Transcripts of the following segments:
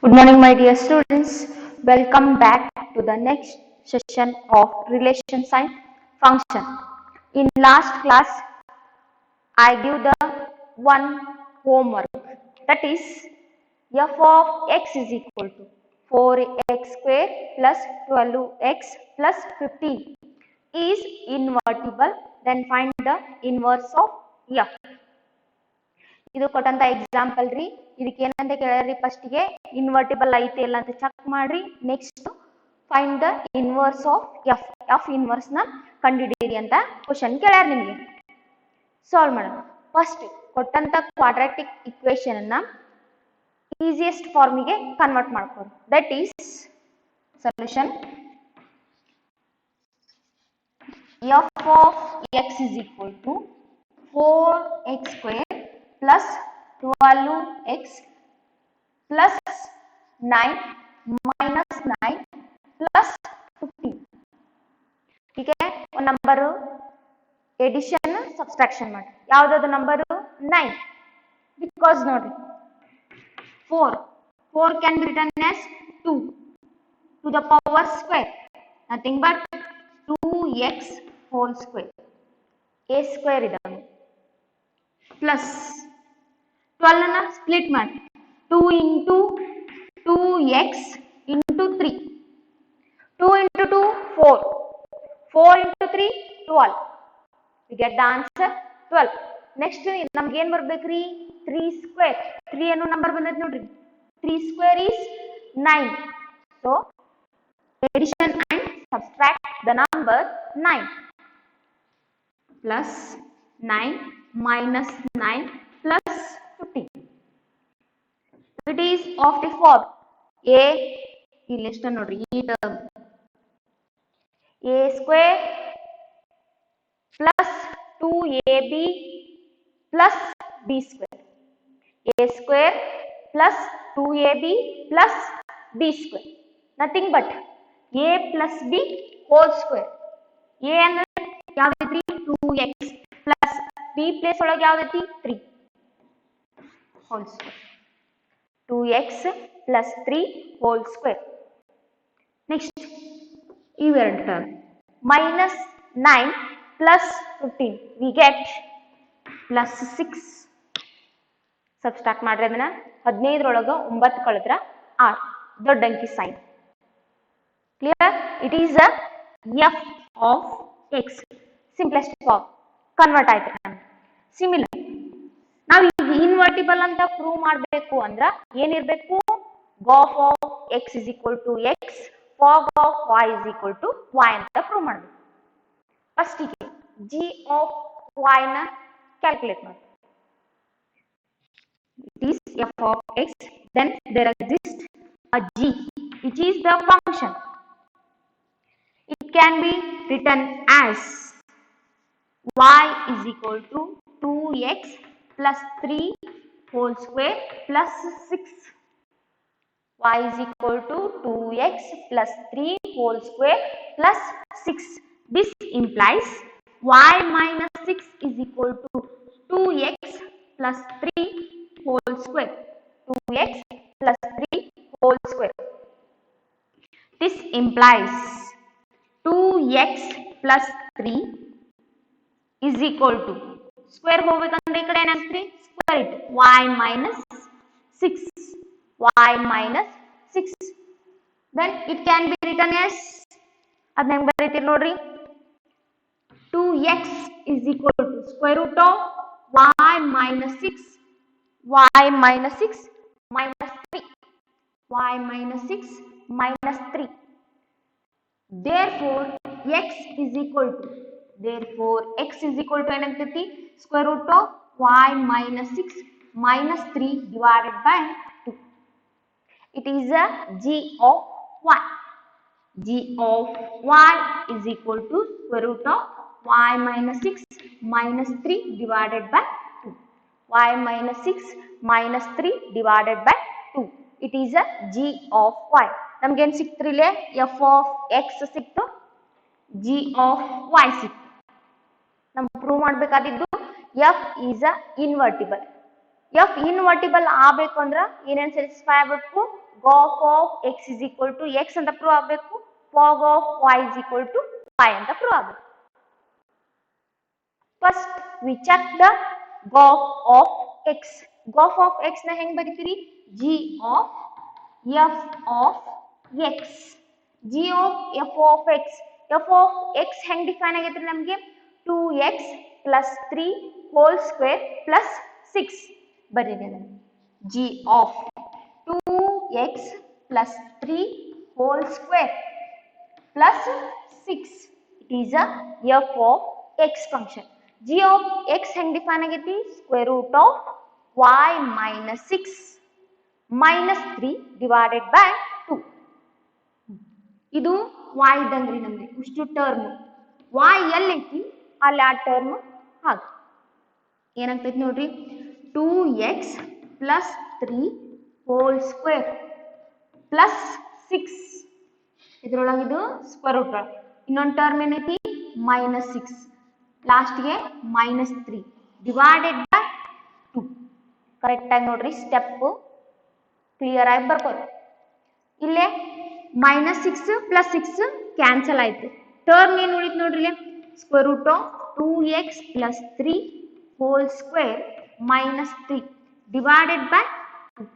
Good morning, my dear students. Welcome back to the next session of relation sign function. In last class, I give the one homework, that is f of x is equal to 4x square plus 12x plus 15 is invertible. Then find the inverse of f. ಇದು ಕೊಟ್ಟಂತ example ರೀ. ಇದಕ್ಕೆ ಏನಂತ ಕೇಳ್ಯಾರಿ, first ಗೆ invertible ಐತೆ ಇಲ್ಲ ಅಂತ check ಮಾಡ್ರಿ. Next find the inverse of F. F inverse ನ ಕಂಡುಹಿಡಿಯಿರಿ ಅಂತ ಕ್ವಶನ್ ಕೇಳ್ಯಾರ ನಿಮಗೆ. ಸಾಲ್ವ್ ಮಾಡೋಣ. ಫಸ್ಟ್ ಕೊಟ್ಟಂತ ಕ್ವಾಡ್ರಾಟಿಕ್ ಇಕ್ವೇಶನ್ ಅನ್ನ ಈಸಿಯೆಸ್ಟ್ ಫಾರ್ಮಿಗೆ ಕನ್ವರ್ಟ್ ಮಾಡ್ಕೊಳ್ಳಿ. That is solution f of x is equal to 4x square plus 12x plus 9 minus 9 plus 15. ठीक है, और नंबर एडिशन सब्सट्रैक्शन ಮಾಡಿ. ಯಾವುದು ನಂಬರ್ 9 because ನೋಡಿ 4 can be written as 2 to the power square, nothing but 2x whole square. a square ಇದೆ plus 12 ಅನ್ನ split ಮಾಡಿ 2 into 2x into 3. 2 into 2 4. 4 into 3 12. We get the answer 12. Next ನಮಗೆ ಏನು ಬರಬೇಕ್ರಿ, 3 square. 3 ಅನ್ನೋ number ಬಂದೈತೆ ನೋಡ್ರಿ. 3 square is 9. So addition and subtract the number 9 plus 9 minus 9 plus 15. It is of the form a list nodri ee term a square plus 2ab plus b square. A square plus 2ab plus b square, nothing but a plus b whole square. a ಅಂದ್ರೆ ಯಾವ್ದೈತ್ರಿ 2x plus b place ಒಳಗೆ ಯಾವ್ದೈತಿ 3 whole square. 2x plus 3 whole square. Next ಇವೆರಡು term minus 9 plus 15 we get plus 6. Subtract ಮಾಡ್ರಿ ಅದನ್ನ 15 ರೊಳಗೆ 9 ಕಳೆದ್ರ 6 ದೊಡ್ಡ ಅಂಕಿ sign. Clear? It is a f of x. Simplest form convert ಆಯ್ತು. ಸಿಮಿಲರ್ ನಾವು ಈಗ ಇನ್ವರ್ಟಿಬಲ್ ಅಂತ ಪ್ರೂವ್ ಮಾಡಬೇಕು ಅಂದ್ರ ಏನಿರಬೇಕು, gof of x is equal to x, fog of y is equal to y ಅಂತ ಪ್ರೂವ್ ಮಾಡಬೇಕು. ಫಸ್ಟ್ ಗೆ g of y ನ ಕ್ಯಾಲ್ಕುಲೇಟ್ ಮಾಡಿ. It is f of x, then there exists a g which is the function. It can be written as y is equal to 2x plus 3 whole square plus 6. Y is equal to 2x plus 3 whole square plus 6. This implies y minus 6 is equal to 2x plus 3 whole square. 2x plus 3 whole square. This implies 2x plus 3 is equal to square ಹೋಗಬೇಕಂದ್ರೆ ಈ ಕಡೆ ಏನಾಗ್ತದೆ square it y minus 6. y minus 6. Then it can be written as ಅದನ್ನ ಹೆಂಗೆ ಬರೀತೀರಿ ನೋಡ್ರಿ, 2x is equal to square root of y minus 6 y minus 6 minus 3 y minus 6 minus 3. Therefore x is equal to ಏನಾಗ್ತೈತಿ square root of y minus 6 minus 3 divided by 2. It is a g of y. G of y is equal to square root of y minus 6 minus 3 divided by 2. y minus 6 minus 3 divided by 2. It is a g of y. ನಮಗೇನು ಸಿಕ್ತ್ರಿ ಇಲ್ಲಿ f of x ಸಿಕ್ತು, g of y ಸಿಕ್ತು. ನಮ್ಗೆ prove ಮಾಡಬೇಕಾದಿದ್ದು f is a invertible. f invertible ಆಗಬೇಕು ಅಂದ್ರೆ ಏನೇನು satisfy ಆಗಬೇಕು, gop of x is equal to x ಅಂತ ಪ್ರೂವ್ ಆಗಬೇಕು, fog of y is equal to y ಅಂತ ಪ್ರೂವ್ ಆಗಬೇಕು. First we check the gop of x. gop of x ನ ಹೆಂಗ್ ಬರೀತೀರಿ? g of f of x. g of f of x. f of x ಹೆಂಗ್ define ಆಗೈತ್ರಿ ನಮಗೆ? 2x plus 3 whole square plus 6 ಬರೀರಿ ಅದನ್ನ. g of 2x plus 3 whole square plus 6. It is a f of x function. g of x ಹೆಂಗ್ define ಆಗೈತಿ? square root of y minus 6 minus 3 divided by 2. ಇದು y ಇದ್ದಂಗ್ರಿ ನಮ್ಗೆ ಇಷ್ಟು term. y ಎಲ್ಲೈತಿ ಅಲ್ಲಿ ಆ term ಹಾಗೆ ಏನಾಗ್ತೈತಿ ನೋಡ್ರಿ, 2x plus 3 whole square plus 6. ಇದ್ರೊಳಗೆ ಇದು ಸ್ಕ್ವೇರ್ ರೂಟ್. ಇನ್ನೊಂದು ಟರ್ಮ್ ಏನೈತಿ? ಮೈನಸ್ 6 ಲಾಸ್ಟ್ಗೆ ಮೈನಸ್ 3 ಡಿವೈಡೆಡ್ ಬೈ 2. ಕರೆಕ್ಟ್ ಆಗಿ ನೋಡ್ರಿ, ಸ್ಟೆಪ್ ಕ್ಲಿಯರ್ ಆಗಿ ಬರ್ಕೋರಿ. ಇಲ್ಲೇ ಮೈನಸ್ 6 ಪ್ಲಸ್ 6 ಕ್ಯಾನ್ಸಲ್ ಆಯ್ತು. ಟರ್ಮ್ ಏನು ಉಳಿತು ನೋಡ್ರಿ, ಇಲ್ಲಿ square root of 2x plus 3 whole square minus 3 divided by 2.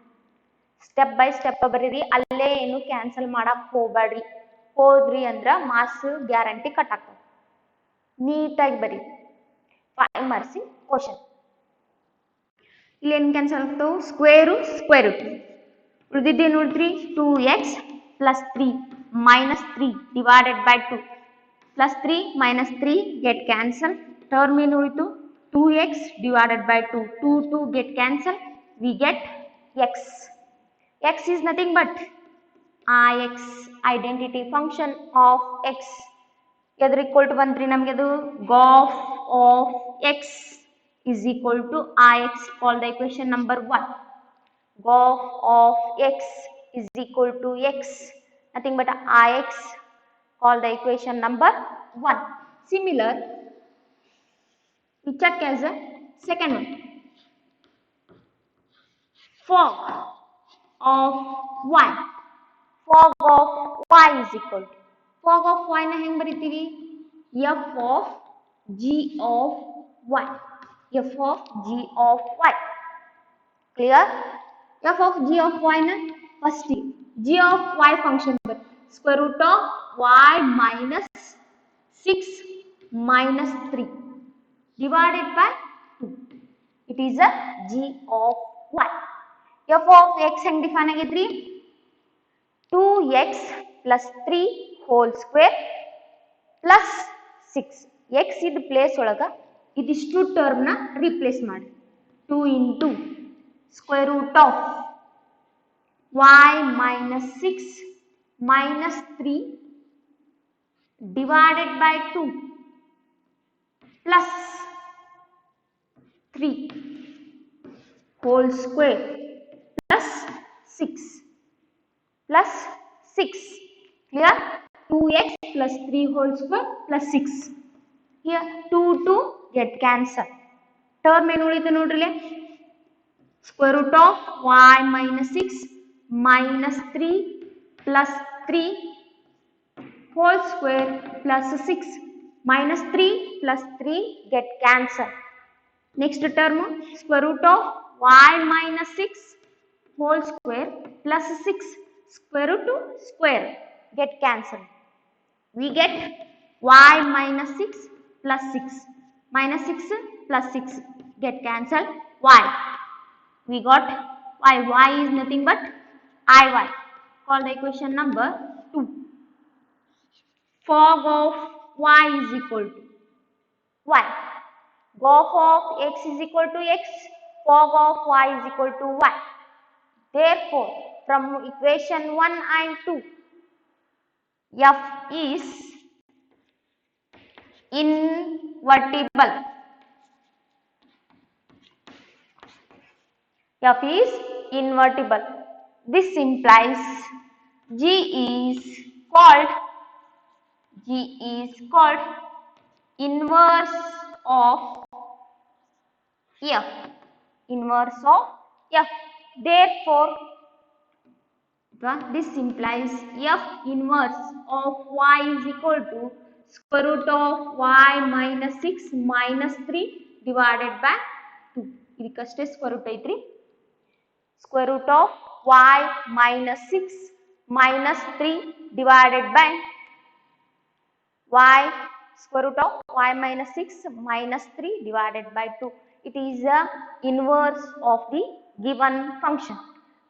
Step by step ಬರೀರಿ, ಅಲ್ಲೇ ಏನು ಕ್ಯಾನ್ಸಲ್ ಮಾಡಕ್ ಹೋಗ್ಬೇಡ್ರಿ. ಹೋದ್ರಿ ಅಂದ್ರ ಮಾರ್ಕ್ಸ್ ಗ್ಯಾರಂಟಿ ಕಟ್ ಆಗ್ತದೆ. ನೀಟಾಗಿ ಬರೀ. 5 ಮಾರ್ಕ್ಸ್ ಕ್ವಶನ್. ಇಲ್ಲಿ ಏನು ಕ್ಯಾನ್ಸಲ್ ಆಗ್ತಾವೆ? Square square root. ಉಳಿದಿದ್ದೇನು ನೋಡ್ರಿ? 2x plus 3 minus 3 divided by 2 plus 3 minus 3 get cancel. Term ಏನು ಉಳಿತು? 2x divided by 2. 2 get cancel. We get x. x is nothing but ix, identity function of x. ಎದ್ರ equal to ಬಂತ್ರಿ ನಮಗೆ ಅದು? gop of x is equal to ix. Call the equation number 1. gop of x is equal to x, nothing but ix. Call the equation number 1. Similar, we check as a second one. Fog of y. Fog of y is equal to, fog of y na ಹೆಂಗ್ ಬರೀತೀವಿ? f of g of y. f of g of y. Clear? f of g of y na first g of y function square root of y minus 6 minus 3 divided by 2. It is a g of y. f of x ಹೆಂಗ್ define ಆಗೈತ್ರಿ? 2x plus 3 whole square plus 6. x ಇದ್ place ಒಳಗ ಇದಿಷ್ಟು term ನ replace ಮಾಡಿ. 2 into square root of y minus 6 minus 3 divided by 2 plus 3 whole square plus 6 plus 6. Clear? 2x plus 3 whole square plus 6. Here 2 get cancel. Term ಏನು ಉಳಿತು ನೋಡ್ರಿ, square root of y minus 6 minus 3 plus 3 whole square plus 6 minus 3 plus 3 get cancel. Next term square root of y minus 6 whole square plus 6 square root to square get cancel. We get y minus 6 plus 6 minus 6 plus 6 get cancel. Y. We got y. Y is nothing but iy. Call the equation number 2. Fog of y is equal to y. Gop of x is equal to x. Fog of y is equal to y. Therefore, from equation 1 and 2, f is invertible. f is invertible. This implies g is called inverse of f. Inverse of f. Therefore, This implies f inverse of y is equal to square root of y minus 6 minus 3 divided by 2. ಇದಕ್ಕಷ್ಟೇ square root ಐತ್ರಿ. Square root of y minus 6 minus 3 divided by y square root of y minus 6 minus 3 divided by 2. It is the inverse of the given function.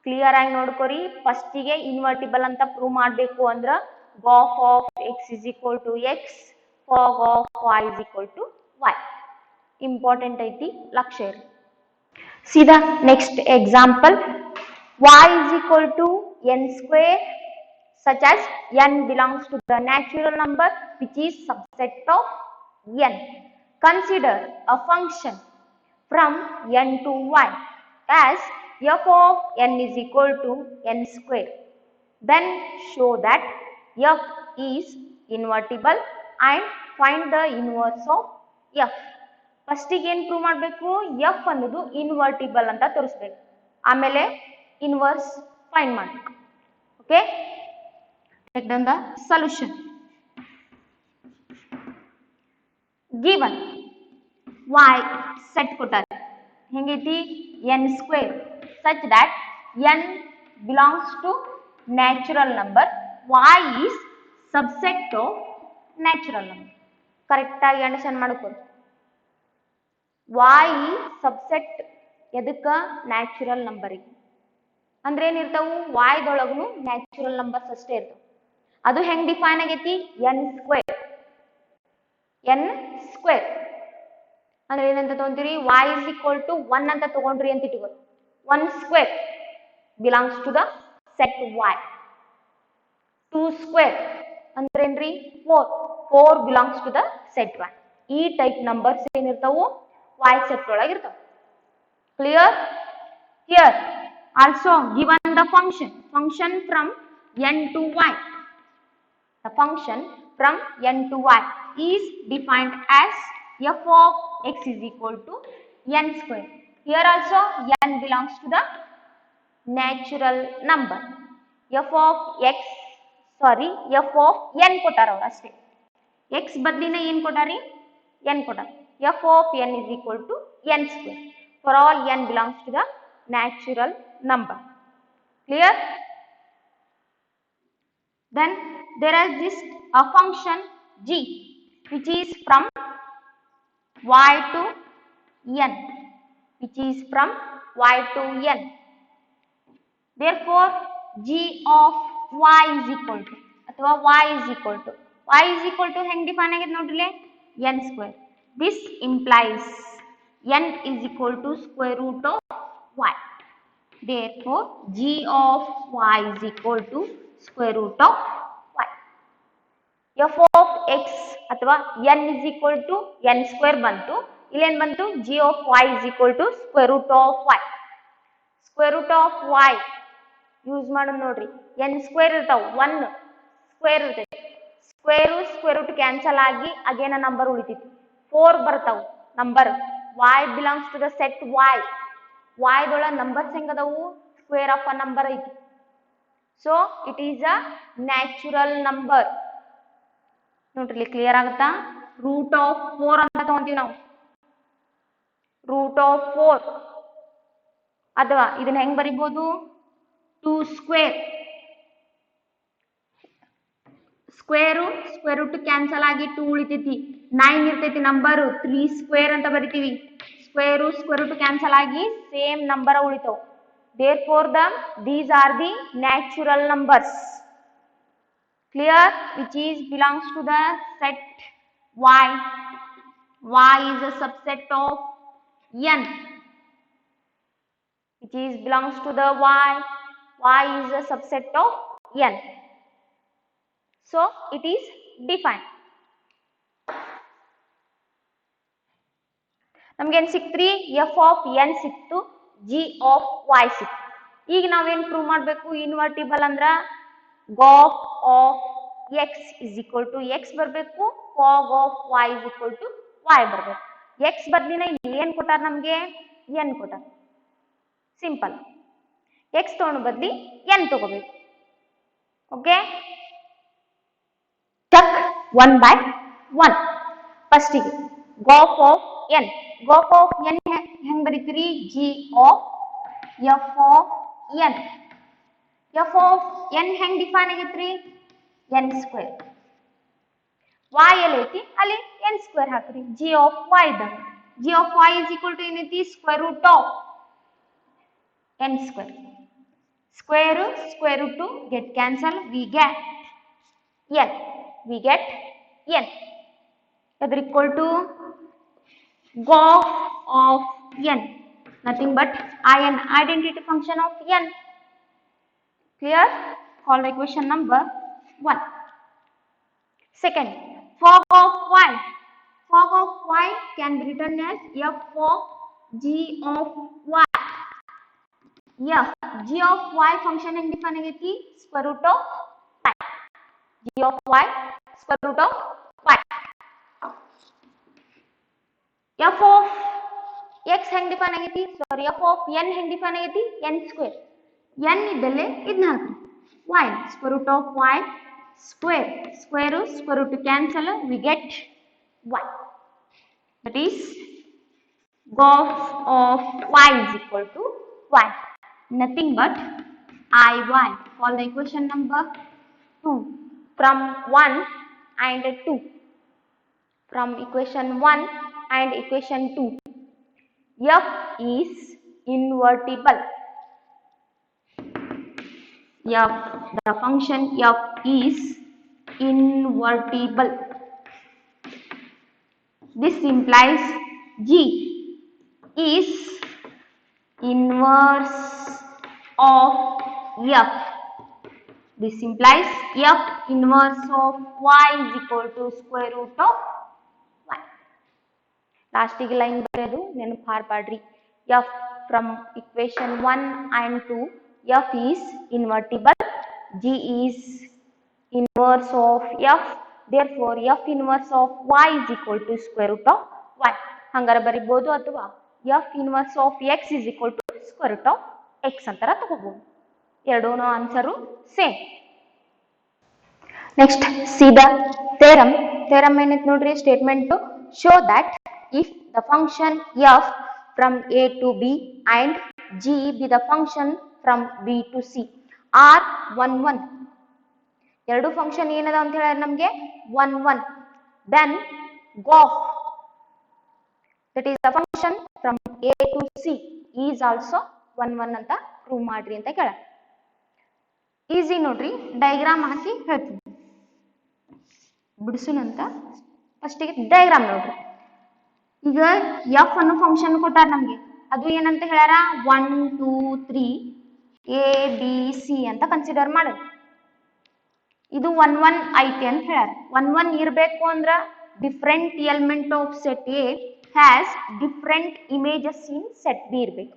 Clear ಆಗಿ ನೋಡ್ಕೊರಿ. ಫಸ್ಟಿಗೆ invertible ಅಂತ prove ಮಾಡಬೇಕು ಅಂದ್ರ gof of x is equal to x, fog of y is equal to y. Important ಐತಿ, ಲಕ್ಷ್ಯ ಇರಿ. See the next example. Y is equal to n square such as n belongs to the natural number which is subset of n. Consider a function from n to y as f of n is equal to n square. Then show that f is invertible and find the inverse of f. ಫಸ್ಟಿಗೆ ಏನು prove ಮಾಡಬೇಕು? F ಅನ್ನೋದು invertible ಅಂತ ತೋರಿಸ್ಬೇಕು, ಆಮೇಲೆ inverse find ಮಾಡಬೇಕು. Okay, take down the solution. Given y set ಕೊಟ್ಟಾರೆ, ಹೆಂಗೈತಿ? n square such that n belongs to natural number, y is subset of natural number. Correct ಆಗಿ ಅಂಡರ್ಸ್ಟ್ಯಾಂಡ್ ಮಾಡ್ಕೊಳ್ಳಿ. y ಸಬ್ಸೆಟ್ ಎದಕ್ಕ? ನ್ಯಾಚುರಲ್ ನಂಬರಿಗೆ. ಅಂದ್ರೆ ಏನಿರ್ತಾವು? y ದೊಳಗೂ ನ್ಯಾಚುರಲ್ ನಂಬರ್ಸ್ ಅಷ್ಟೇ ಇರ್ತಾವ. ಅದು ಹೆಂಗ್ ಡಿಫೈನ್ ಆಗೈತಿ? n square. n ಸ್ಕ್ವೇರ್ ಅಂದ್ರೆ ಏನಂತ ತಗೊಂತೀರಿ? y is equal to 1 ಅಂತ ತಗೊಂಡ್ರಿ ಅಂತ ಇಟ್ಕೊಳ್ಳಿ. 1 square belongs to the set y. 2 square ಅಂದ್ರೆ ಏನ್ರಿ? 4. 4 belongs to the set y. ಈ ಟೈಪ್ ನಂಬರ್ಸ್ ಏನಿರ್ತಾವು? y set ಒಳಗೆ ಇರ್ತಾವ. Clear? Here also given the function from n to y. The function from n to y is defined as f of x is equal to n square. Here also n belongs to the natural number. f of n ಕೊಟ್ಟಾರ ಅವರು ಅಷ್ಟೇ. x ಬದಲಿನ ಏನು ಕೊಟ್ಟಾರಿ? n ಕೊಟ್ಟಾರ. f of n is equal to n square. For all n belongs to the natural number. Clear? Then there is a function g which is from y to n, which is from y to n. Therefore g of y is equal to ಅಥವಾ y is equal to ಹೆಂಗ್ define ಆಗಿದೆ ನೋಡ್ರಿ? n square. This implies n is equal to square root of y. Therefore g of y is equal to square root of y. f of x ಅಥವಾ n is equal to n square ಬಂತು. ಇಲ್ಲೇನ್ ಬಂತು? g of y is equal to square root of y. square root of y use ಮಾಡೋದು ನೋಡ್ರಿ. n square ಇರ್ತಾವ, 1 square ಇರ್ತೈತಿ. Square root cancel ಆಗಿ again number ಉಳಿತೈತಿ. 4 ಬರ್ತಾವ number. y belongs to the set y. y ದೊಳ numbers ಹೆಂಗದವು? Square of a number ಐತಿ. So it is a natural number. ನೋಡ್ರಿ, ಕ್ಲಿಯರ್ ಆಗುತ್ತಾ? ರೂಟ್ ಆಫ್ 4 ಅಂತ ತಗೊಂತೀವಿ ನಾವು. ರೂಟ್ ಆಫ್ 4 ಅಥವಾ ಇದನ್ನ ಹೆಂಗ್ ಬರಿಬಹುದು? 2 ಸ್ಕ್ವೇರ್. ಸ್ಕ್ವೇರ್ ರೂಟ್ ಕ್ಯಾನ್ಸಲ್ ಆಗಿ 2 ಉಳಿತೈತಿ. 9 ಇರ್ತೈತಿ ನಂಬರ್. 3 ಸ್ಕ್ವೇರ್ ಅಂತ ಬರಿತೀವಿ. ಸ್ಕ್ವೇರ್ ರೂಟ್ ಕ್ಯಾನ್ಸಲ್ ಆಗಿ ಸೇಮ್ ನಂಬರ್ ಉಳಿತಾವ. Therefore these are the natural numbers. Clear? Which is belongs to the set y. Y is a subset of n. Which is belongs to the y. Y is a subset of n. So it is defined. ನಮಗೇನು ಸಿಕ್ತ್ರಿ? f of n ಸಿಕ್ತು, g of y ಸಿಕ್ತು. ಈಗ ನಾವೇನು prove ಮಾಡಬೇಕು? Invertible ಅಂದ್ರ gof of x is equal to x ಬರಬೇಕು, fog of y is equal to y ಬರಬೇಕು. x ಬದಲಿನ ಏನು ಕೊಟ್ಟಾರ ನಮಗೆ? n ಕೊಟ್ಟಾರ. ಸಿಂಪಲ್. x ತಗೊಂಡು ಬದಲಿ n ತಗೋಬೇಕು. Okay, check 1 by 1. First golf of n. Golf of n ಹೆಂಗ್ ಬರೀತೀರಿ? G of f of n. f of n ಹೆಂಗ್ ಡಿಫೈನ್ ಆಗೈತ್ರಿ? n square. y ಎಲ್ಲಿ ಐತಿ ಅಲ್ಲಿ n ಸ್ಕ್ವೇರ್ ಹಾಕ್ರಿ. g of y ಇದ್ದಾಗ g of y is equal to ಏನೈತಿ? Square root of n square. Square root to get cancel, we get n. We get n. That is equal to golf of n. Nothing but in, identity function of n. Clear? Call the equation number 1. Second, fog of y. Fog of y can be written as f of g of y. F g of y function ಹೆಂಗ್ define ಆಗೈತಿ? Square root of y. g of y square root of y. f of x ಹೆಂಗ್ define ಆಗೈತಿ? ಸಾರಿ, f of n ಹೆಂಗ್ define ಆಗೈತಿ? n square. n ಇದ್ದಲ್ಲೇ ಇದನ್ನ ಹಾಕ್ರಿ. y square root of y square. Square root cancel, we get y. That is golf of y is equal to y. Nothing but iy. Call the equation number 2 from 1 and 2. From equation 1 and equation 2. F is invertible. F, the function f is invertible. This implies g is inverse of f. This implies f inverse of y is equal to square root of y. Last line ಬರೆಯೋದು ನೆನಪು ಹಾರ್ಪಾಡ್ರಿ. f from equation 1 and 2, f is invertible, g is inverse of f, therefore f inverse of y is equal to square root of y. ಹಂಗಾರ ಬರಿಬಹುದು ಅಥವಾ f inverse of x is equal to square root of x ಅಂತರ ತಗೋಬಹುದು. ಎರಡೂನು answer same. Next see the theorem. Theorem ಏನೈತೆ ನೋಡ್ರಿ? Statement show that if the function f from a to b and g be the function from b to c are 1 1. ಎರಡು function ಏನದ ಅಂತ ಹೇಳಿದ್ರೆ ನಮಗೆ 1 1, then golf, that is the function from a to c is also 1 1 ಅಂತ prove ಮಾಡ್ರಿ ಅಂತ ಕೇಳ. Easy ನೋಡ್ರಿ, ಡಯಾಗ್ರಾಮ್ ಹಾಕಿ ಹೇಳ್ತೀನಿ. ಬಿಡಿಸುನಂತ ಫಸ್ಟಿಗೆ ಡಯಾಗ್ರಾಮ್ ನೋಡ್ರಿ. ಈಗ ಎಫ್ ಅನ್ನೋ ಫಂಕ್ಷನ್ ಕೊಟ್ಟಾರ ನಮ್ಗೆ. ಅದು ಏನಂತ ಹೇಳ್ಯಾರ? 1 2 3 a b c ಅಂತ ಕನ್ಸಿಡರ್ ಮಾಡೋದು. ಇದು 1 1 ಐತಿ ಅಂತ ಹೇಳ್ಯಾರ. 1 1 ಇರಬೇಕು ಅಂದ್ರ different element of set A has different images in set B ಇರಬೇಕು.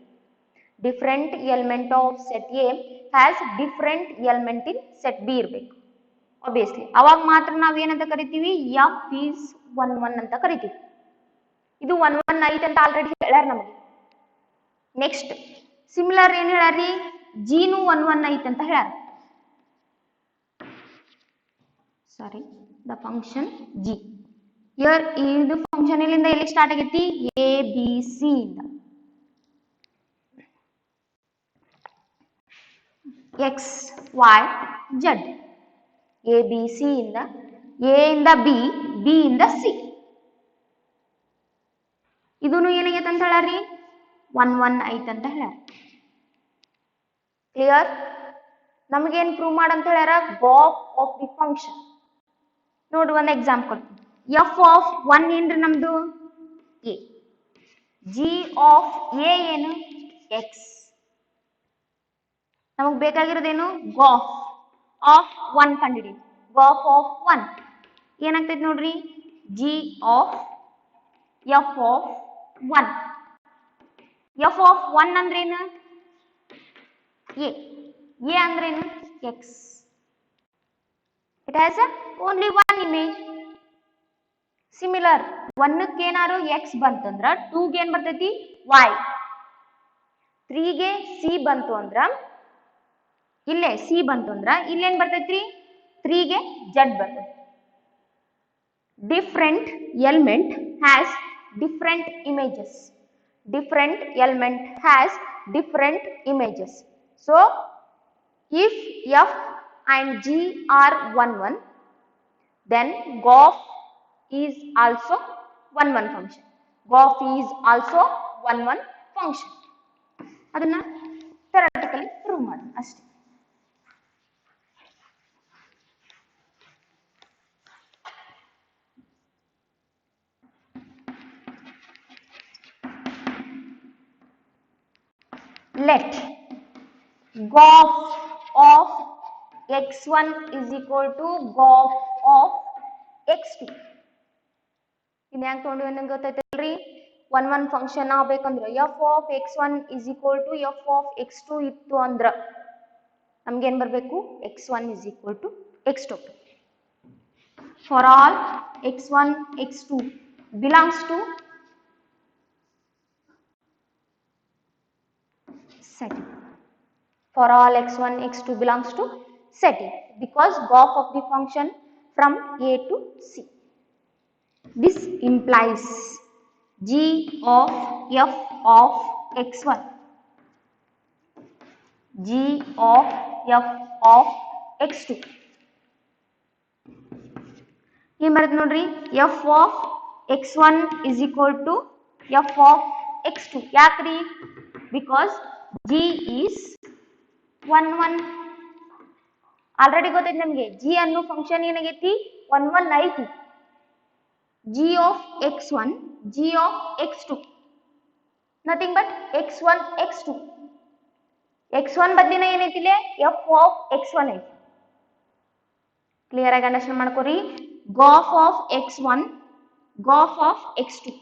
Different element of set A has different element in set B ಇರಬೇಕು ಆಬ್ವಿಯಸ್ಲಿ. ಅವಾಗ ಮಾತ್ರ ನಾವ್ ಏನಂತ ಕರಿತೀವಿ? ಎಫ್ ಈಸ್ 1 1 ಅಂತ ಕರಿತೀವಿ. ಇದು 1 1 ಐತಿ ಅಂತ ಆಲ್ರೆಡಿ ಹೇಳ್ಯಾರ ನಮಗೆ. ನೆಕ್ಸ್ಟ್ ಸಿಮಿಲರ್ ಏನ್ ಹೇಳ್ಯಾರಿ? ಜಿನು 1 1 ಐತಿ ಅಂತ ಹೇಳ್ಯಾರ. Sorry, the function g here ಇದು ಫಂಕ್ಷನ್ ಇಲ್ಲಿಂದ ಎಲ್ಲಿ ಸ್ಟಾರ್ಟ್ ಆಗೈತಿ? ಎ ಬಿ ಸಿ ಇಂದ. X Y Z, A B C ಇಂದ, ಎ ಇಂದ ಬಿ, ಬಿ ಇಂದ ಸಿ. ಇದೂನು ಏನಾಗೈತೆ ಅಂತ ಹೇಳ್ಯಾರಿ? 1 1 ಐತೆ ಅಂತ ಹೇಳ್ಯಾರ. ಕ್ಲಿಯರ್? ನಮಗೇನ್ ಪ್ರೂವ್ ಮಾಡಂತ ಹೇಳ್ಯಾರ? Gof of the function. ನೋಡಿ ಒಂದು ಎಕ್ಸಾಂಪಲ್. ಎಫ್ ಆಫ್ 1 ಏನ್ರಿ ನಮ್ದು? ಎ. ಜಿ ಆಫ್ ಎ ಏನು? ಎಕ್ಸ್. ನಮಗ್ ಬೇಕಾಗಿರೋದೇನು? ಗಾಫ್ ಆಫ್ 1 ಕಂಡಿಡಿ. ಗಾಫ್ ಆಫ್ 1 ಏನಾಗ್ತೈತಿ ನೋಡ್ರಿ? G of f of 1. F of 1 ಅಂದ್ರೇನು? ಎ. ಎ ಅಂದ್ರೇನು? X. It has only 1 image. Similar 1 ಕ್ಕೆ ಏನಾರು ಎಕ್ಸ್ ಬಂತಂದ್ರ 2 ಗೆ ಏನ್ ಬರ್ತೈತಿ? ವೈ. 3 ಗೆ ಸಿ ಬಂತು ಅಂದ್ರ ಇಲ್ಲೇ ಸಿ ಬಂತು ಅಂದ್ರ ಇಲ್ಲೇನ್ ಬರ್ತೈತ್ರಿ 3 ಗೆ z ಬರ್ತೈತಿ. Different element has different images. Different element has different images. So if f and g are 1 1, then gof is also 1 1 function. Gof is also 1 1 function. ಅದನ್ನ theoretically prove ಮಾಡೋಣ ಅಷ್ಟೇ. Let gof of x1 is equal to gof of x2. ಇನ್ನು ಹೆಂಗೆ ತೊಗೊಂಡಿವಿ ಅನ್ನೋದು ಗೊತ್ತೈತಲ್ರಿ 1 1 function ಆಗ್ಬೇಕಂದ್ರೆ f of x1 is equal to f of x2 ಇತ್ತು ಅಂದ್ರೆ ನಮ್ಗೆ ಏನು ಬರಬೇಕು x1 is equal to x2. For all x1 x2 belongs to set A. For all x1 x2 belongs to set A because gof of the function from A to C. This implies g of f of x1, g of f of x2. ಏನು ಬರುತ್ತೆ ನೋಡ್ರಿ f of x1 is equal to f of x2. ಯಾಕ್ರಿ because g is 1 1. Already ಗೊತ್ತೈತಿ ನಮಗೆ g ಅನ್ನೋ function ಏನಾಗೈತಿ 1 1 ಐತಿ. g of x1, g of x2, nothing but x1 x2. x1 ಬದಲಿನ ಏನೈತಿ ಇಲ್ಲಿ f of x1 ಐತಿ. ಕ್ಲಿಯರ್ ಆಗಿ understand ಮಾಡ್ಕೋರಿ. gof of x1, gof of x2.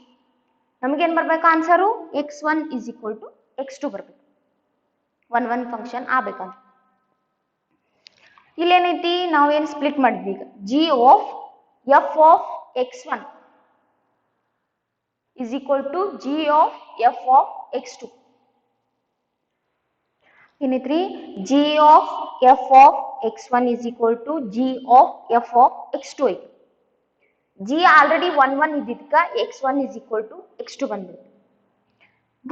ನಮಗೇನು ಬರ್ಬೇಕು answer x1 is equal to x2 ಬರ್ಬೇಕು. 1 1 ಫಂಕ್ಷನ್ ಆಗ್ಬೇಕಂತ. ಇಲ್ಲೇನೈತಿ ನಾವೇನು ಸ್ಪ್ಲಿಟ್ ಮಾಡಿದ್ವಿ ಈಗ g of f of x1 is equal to g of f of x2. ಏನೈತ್ರಿ g of f of x1 is equal to g of f of x2 ಐತಿ. g already 1 1 ಇದ್ದಿದ್ದಕ್ಕ x1 is equal to x2 ಬಂದ್ಬಿಡ್ತು.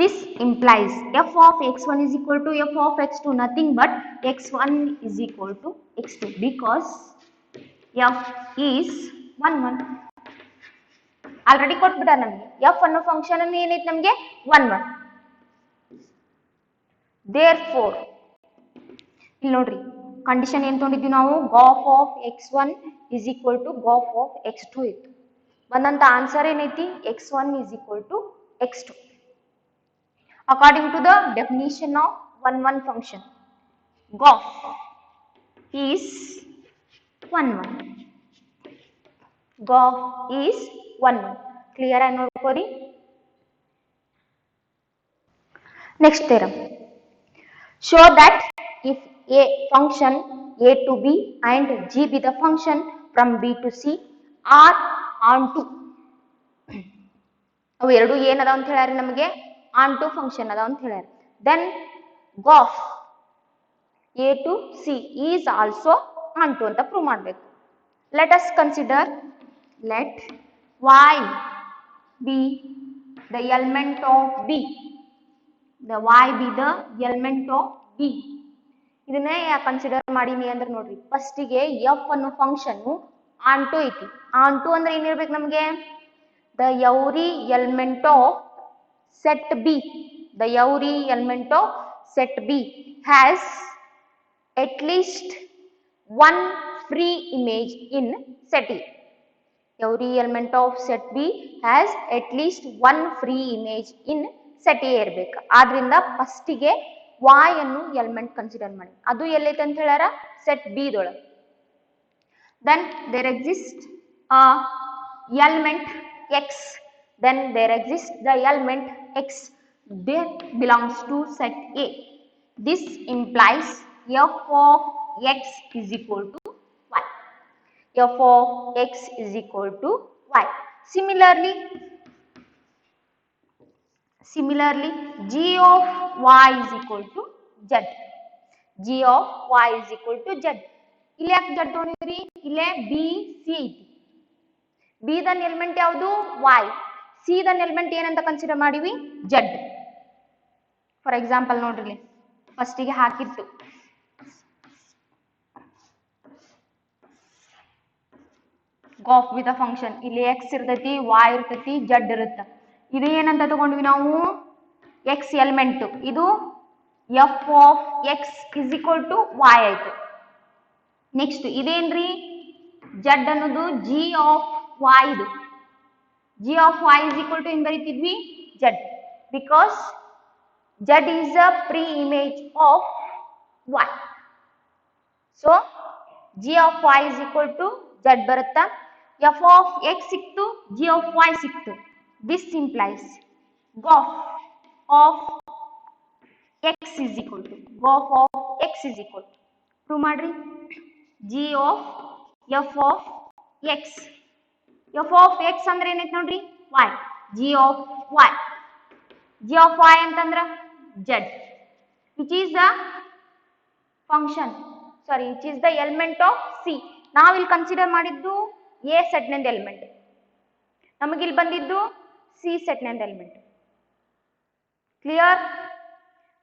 This implies f of x1 is equal to f of x2, nothing but x1 is equal to x2 because f is 1 1. Already ಕೊಟ್ಬಿಟ್ಟಾರ ನಮಗೆ f ಅನ್ನೋ function ಅನ್ನು ಏನೈತಿ ನಮಗೆ 1 1. Therefore ಇಲ್ಲಿ ನೋಡ್ರಿ condition ಏನು ತೊಗೊಂಡಿದ್ವಿ ನಾವು gof of x1 is equal to gof of x2 ಇತ್ತು. ಬಂದಂತ ಆನ್ಸರ್ ಏನೈತಿ x1 is equal to x2. According to the definition of 1 1 function, gof is 1 1. Gof is 1 1. Clear ಆಗಿ ನೋಡ್ಕೋರಿ. Next theorem. Show that if a function a to b and g be the function from b to c are onto ಅವು ಎರಡು ಏನದಾವ ಅಂತ ಹೇಳ್ಯಾರ ನಮಗೆ onto function ಅದಾವ ಅಂತ ಹೇಳ್ಯಾರ. Then gof a to c is also onto ಅಂತ ಪ್ರೂವ್ ಮಾಡಬೇಕು. Let us consider let y be the element of b. The y be the element of b. ಇದನ್ನೇ ಯಾಕೆ ಕನ್ಸಿಡರ್ ಮಾಡೀನಿ ಅಂದ್ರೆ ನೋಡ್ರಿ ಫಸ್ಟಿಗೆ f ಅನ್ನೋ ಫಂಕ್ಷನ್ onto ಐತಿ. onto ಅಂದ್ರೆ ಏನಿರ್ಬೇಕು ನಮಗೆ the every element of set b, the every element of set b has at least one free image in set A. Every element of set b has at least one free image in set A ಇರಬೇಕು. ಆದ್ರಿಂದ ಫಸ್ಟಿಗೆ y ಅನ್ನು element consider ಮಾಡಿ. ಅದು ಎಲ್ಲೈತೆ ಅಂತ ಹೇಳ್ಯಾರ set b ದೊಳಗೆ. Then there exists a element x. Then there exists the element x that belongs to set A. This implies f of x is equal to y. F of x is equal to y. Similarly, g of y is equal to z. g of y is equal to z. ಇಲ್ಲಿ ಯಾಕೆ z ತಗೊಂಡಿದ್ರಿ? ಇಲ್ಲೇ b c ಐತಿ. b the element ಯಾವುದು? y. c the element ಏನಂತ consider ಮಾಡಿವಿ? z. For example ನೋಡ್ರಿ, ಫಸ್ಟಿಗೆ ಹಾಕಿತ್ತು ಗಾಫ್ ವಿತ್ ಅ ಫಂಕ್ಷನ್. ಇಲ್ಲಿ x ಇರ್ತೈತಿ, y ಇರ್ತೈತಿ, z ಇರುತ್ತ. ಇದು ಏನಂತ ತಗೊಂಡ್ವಿ ನಾವು? x element. ಇದು f of x is equal to y ಆಯ್ತು. ನೆಕ್ಸ್ಟ್ ಇದೇನ್ರಿ? z ಅನ್ನೋದು g of y ಇದು. g of y is equal to ಏನ್ ಬರೀತಿದ್ವಿ? z. Because z is a pre-image of y. So g of y is equal to z ಬರುತ್ತಾ? f of x ಸಿಕ್ತು, g of y ಸಿಕ್ತು. This implies gof of x is equal to prove ಮಾಡ್ರಿ. g of f of x. f of x ಅಂದ್ರೆ ಏನೈತೆ ನೋಡ್ರಿ? y. g of y ಅಂತಂದ್ರ z, which is the function, which is the element of c. ನಾವ್ ಇಲ್ಲಿ consider ಮಾಡಿದ್ದು a set ನಿಂದ element, ನಮಗೆ ಇಲ್ಲಿ ಬಂದಿದ್ದು c ಸೆಟ್ ನಿಂದ ಎಲಿಮೆಂಟ್. ಕ್ಲಿಯರ್?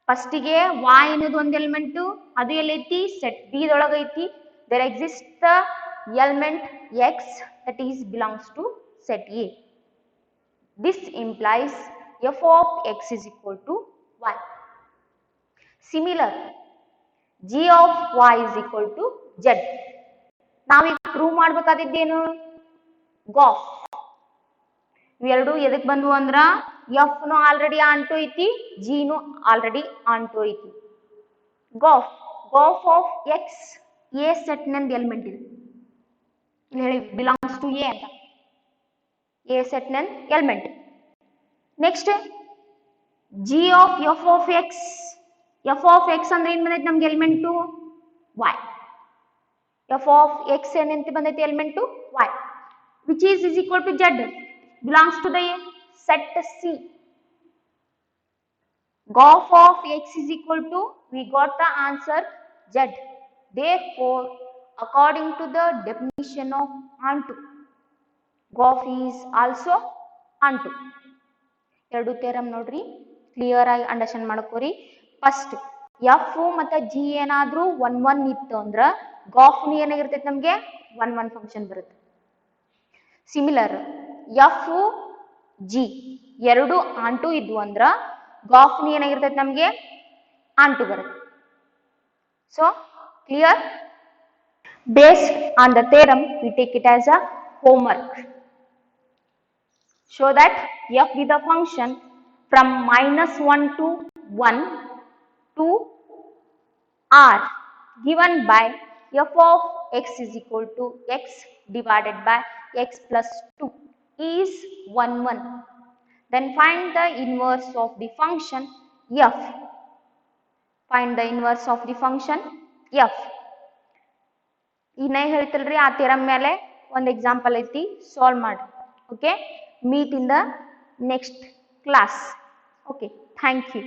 ಫಸ್ಟಿಗೆ y ಅನ್ನೋದು ಒಂದು ಎಲಿಮೆಂಟ್, ಅದು ಎಲ್ಲೈತಿ? ಸೆಟ್ b ದೊಳಗ ಐತಿ. there exists the element x that is belongs to set a. This implies f of x is equal to y. Similar, g of y is equal to z. ನಾವೀಗ prove ಮಾಡ್ಬೇಕಾದಿದ್ದೇನು? Gauff. ಇವೆರಡು ಎದಕ್ ಬಂದ್ವು ಅಂದ್ರ f ನು already ಆನ್ಟು ಐತಿ, g ನು already ಆನ್ಟು ಐತಿ. Gauff of x a set ನಿಂದ element ಇದೆ. ಇಲ್ಲಿ ಹೇಳಿ ಬಿಲಾಂಗ್ಸ್ ಟು a ಅಂತ. a ಸೆಟ್ ನಿಂದ element. Next g of f of x. f of x ಅಂದ್ರೆ ಏನ್ ಬಂದೈತಿ ನಮ್ಗೆ element? y. f of x ಏನಂತ ಬಂದೈತಿ element? y. which is equal to z, belongs to the set C. Gof of x is equal to, we got the answer z. Therefore, according to the definition of onto, gof is also onto. ಎರಡು theorem ನೋಡ್ರಿ, clear ಆಗಿ understand ಮಾಡ್ಕೋರಿ. First f ಮತ್ತು g ಏನಾದ್ರೂ 1 1 ಇತ್ತು ಅಂದ್ರ Gauff ಏನಾಗಿರ್ತೈತಿ? ನಮಗೆ 1 1 function ಬರುತ್ತೆ. Similar f g ಎರಡು ಆಂಟು ಇದ್ವು ಅಂದ್ರ ಗಾಫ್ ಏನಾಗಿರ್ತೈತಿ? ನಮಗೆ ಆಂಟು ಬರುತ್ತೆ. So clear? Based on the theorem we take it as a homework. Show that f with a function from -1 to 1 to r given by f of x is equal to x divided by x plus 2 is 1 1. Then find the inverse of the function f. Find the inverse of the function f. ಇನ್ನೇ ಹೇಳ್ತಿಲ್ರಿ, ಆ theorem ಮೇಲೆ ಒಂದು example ಐತಿ, solve ಮಾಡಿ. Okay, meet in the next class. Okay, thank you.